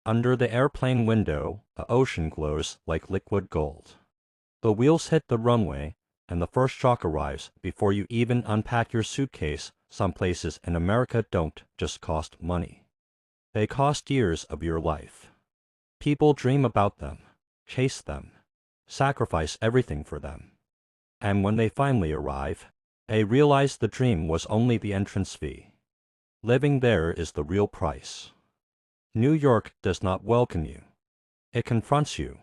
Under the airplane window, the ocean glows like liquid gold. The wheels hit the runway, and the first shock arrives before you even unpack your suitcase. Some places in America don't just cost money. They cost years of your life. People dream about them, chase them, sacrifice everything for them. And when they finally arrive, they realize the dream was only the entrance fee. Living there is the real price. New York does not welcome you. It confronts you.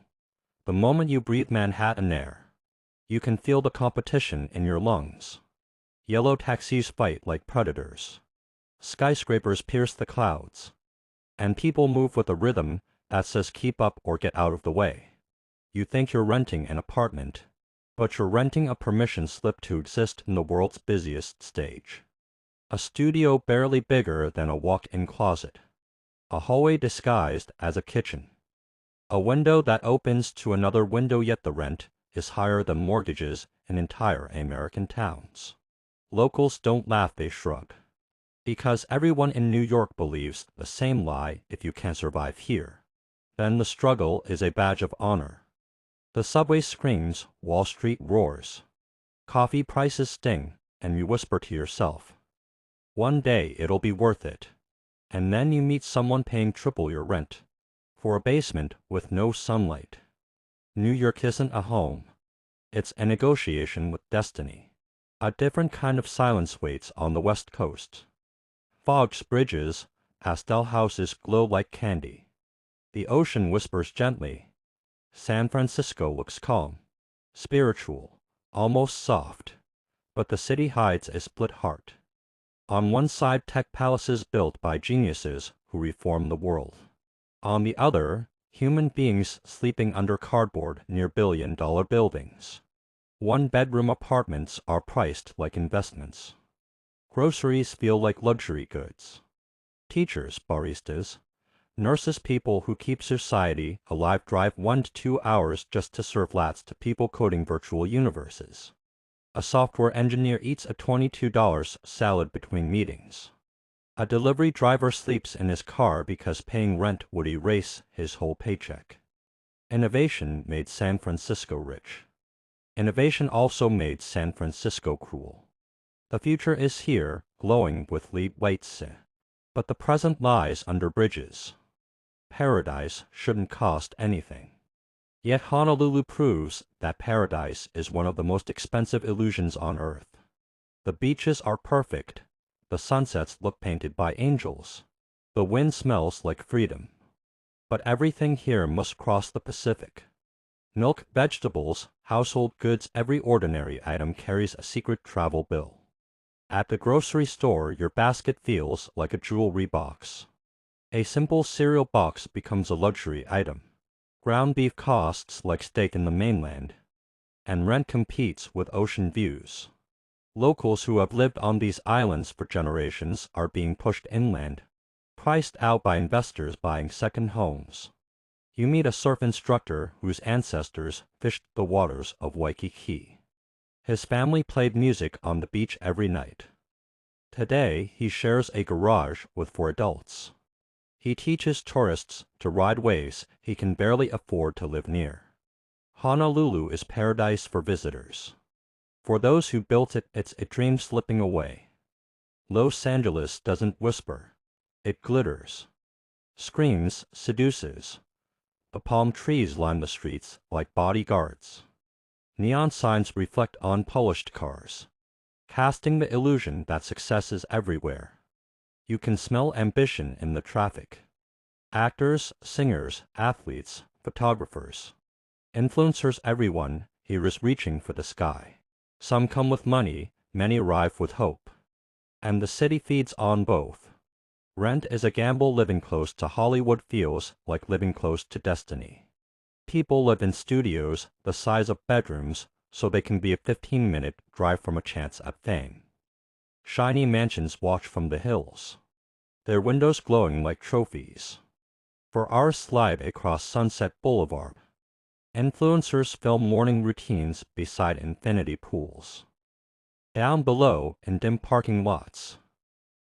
The moment you breathe Manhattan air, you can feel the competition in your lungs. Yellow taxis fight like predators. Skyscrapers pierce the clouds. And people move with a rhythm that says keep up or get out of the way. You think you're renting an apartment, but you're renting a permission slip to exist in the world's busiest stage. A studio barely bigger than a walk-in closet. A hallway disguised as a kitchen. A window that opens to another window, yet the rent is higher than mortgages in entire American towns. Locals don't laugh, they shrug. Because everyone in New York believes the same lie: if you can't survive here, then the struggle is a badge of honor. The subway screams, Wall Street roars. Coffee prices sting, and you whisper to yourself, one day it'll be worth it. And then you meet someone paying triple your rent for a basement with no sunlight. New York isn't a home. It's a negotiation with destiny. A different kind of silence waits on the West Coast. Fog's bridges, pastel houses glow like candy. The ocean whispers gently. San Francisco looks calm, spiritual, almost soft, but the city hides a split heart. On one side, tech palaces built by geniuses who reform the world. On the other, human beings sleeping under cardboard near billion-dollar buildings. One-bedroom apartments are priced like investments. Groceries feel like luxury goods. Teachers, baristas, nurses, people who keep society alive drive 1 to 2 hours just to serve lattes to people coding virtual universes. A software engineer eats a $22 salad between meetings. A delivery driver sleeps in his car because paying rent would erase his whole paycheck. Innovation made San Francisco rich. Innovation also made San Francisco cruel. The future is here, glowing with lights, but the present lies under bridges. Paradise shouldn't cost anything. Yet Honolulu proves that paradise is one of the most expensive illusions on earth. The beaches are perfect. The sunsets look painted by angels. The wind smells like freedom. But everything here must cross the Pacific. Milk, vegetables, household goods, every ordinary item carries a secret travel bill. At the grocery store, your basket feels like a jewelry box. A simple cereal box becomes a luxury item. Ground beef costs like steak in the mainland, and rent competes with ocean views. Locals who have lived on these islands for generations are being pushed inland, priced out by investors buying second homes. You meet a surf instructor whose ancestors fished the waters of Waikiki. His family played music on the beach every night. Today, he shares a garage with 4 adults. He teaches tourists to ride waves he can barely afford to live near. Honolulu is paradise for visitors. For those who built it, it's a dream slipping away. Los Angeles doesn't whisper. It glitters. Screams, seduces. The palm trees line the streets like bodyguards. Neon signs reflect on polished cars, casting the illusion that success is everywhere. You can smell ambition in the traffic. Actors, singers, athletes, photographers, influencers, everyone here is reaching for the sky. Some come with money, many arrive with hope. And the city feeds on both. Rent is a gamble. Living close to Hollywood feels like living close to destiny. People live in studios the size of bedrooms so they can be a 15-minute drive from a chance at fame. Shiny mansions watch from the hills, their windows glowing like trophies. 4 hours slide across Sunset Boulevard. Influencers film morning routines beside infinity pools. Down below, in dim parking lots,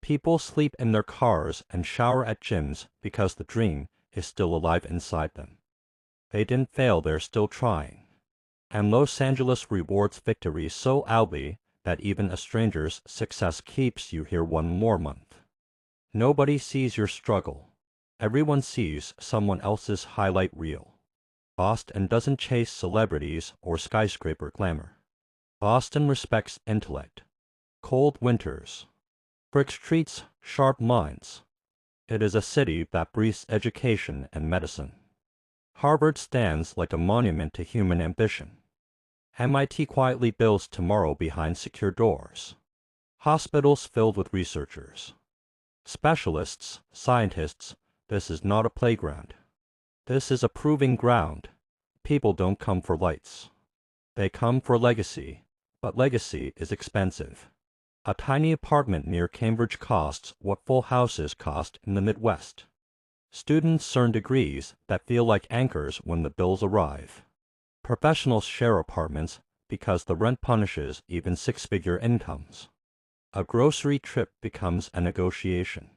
people sleep in their cars and shower at gyms because the dream is still alive inside them. They didn't fail, they're still trying. And Los Angeles rewards victory so loudly that even a stranger's success keeps you here one more month. Nobody sees your struggle. Everyone sees someone else's highlight reel. Boston doesn't chase celebrities or skyscraper glamour. Boston respects intellect. Cold winters. Brick streets, sharp minds. It is a city that breathes education and medicine. Harvard stands like a monument to human ambition. MIT quietly builds tomorrow behind secure doors. Hospitals filled with researchers. Specialists, scientists, this is not a playground. This is a proving ground. People don't come for lights. They come for legacy, but legacy is expensive. A tiny apartment near Cambridge costs what full houses cost in the Midwest. Students earn degrees that feel like anchors when the bills arrive. Professionals share apartments because the rent punishes even six-figure incomes. A grocery trip becomes a negotiation.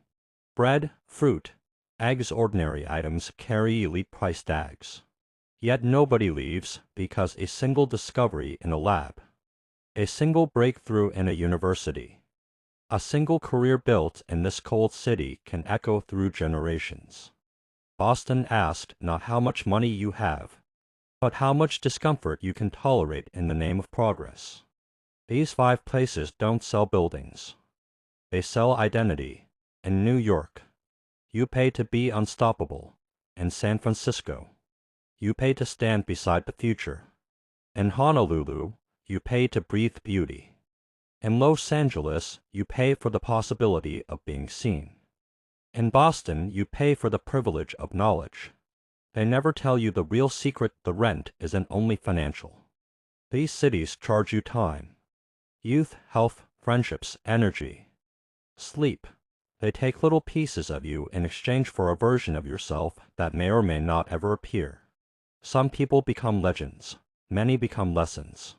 Bread, fruit, eggs, ordinary items carry elite-priced tags. Yet nobody leaves because a single discovery in a lab, a single breakthrough in a university, a single career built in this cold city can echo through generations. Boston asked not how much money you have, but how much discomfort you can tolerate in the name of progress. These 5 places don't sell buildings. They sell identity. In New York, you pay to be unstoppable. In San Francisco, you pay to stand beside the future. In Honolulu, you pay to breathe beauty. In Los Angeles, you pay for the possibility of being seen. In Boston, you pay for the privilege of knowledge. They never tell you the real secret: the rent isn't only financial. These cities charge you time, youth, health, friendships, energy, sleep. They take little pieces of you in exchange for a version of yourself that may or may not ever appear. Some people become legends. Many become lessons.